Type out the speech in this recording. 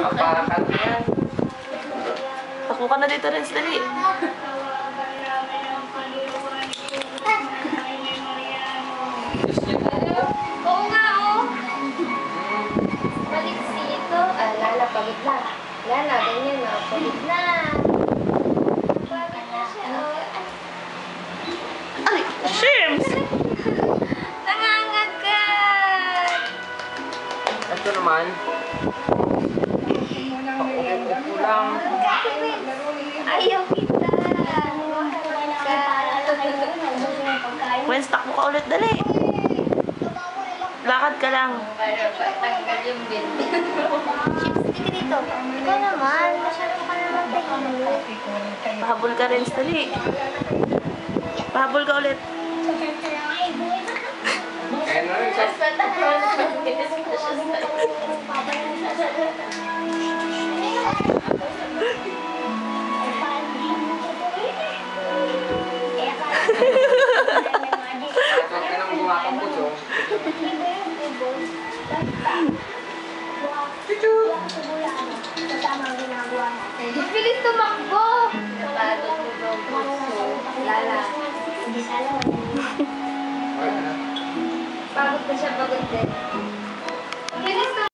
Apakan yan. Ako ka na dito rin, dali. Oo nga, oh. Balik dito. Ah, Lala, pagod na. Lala, ganyan na. Pagod na. Pagod na siya, oh. Ay, Shims! Nangangagat. Ito naman. Ito lang. Ayaw kita. Gwen, stock mo ka ulit, dali. Lakad ka lang. Para patanggal yung bin. Chips, tika dito. Ikaw naman. Masyado ka naman tahimik. Pahabol ka rin, dali. Pahabol ka ulit. Kaya na rin siya. Huwag ka nang gumakampos, oh. Bilis tumakbo. Napagod mo ba ang puso? Lala. Okay na. Pagod na siya, pagod din.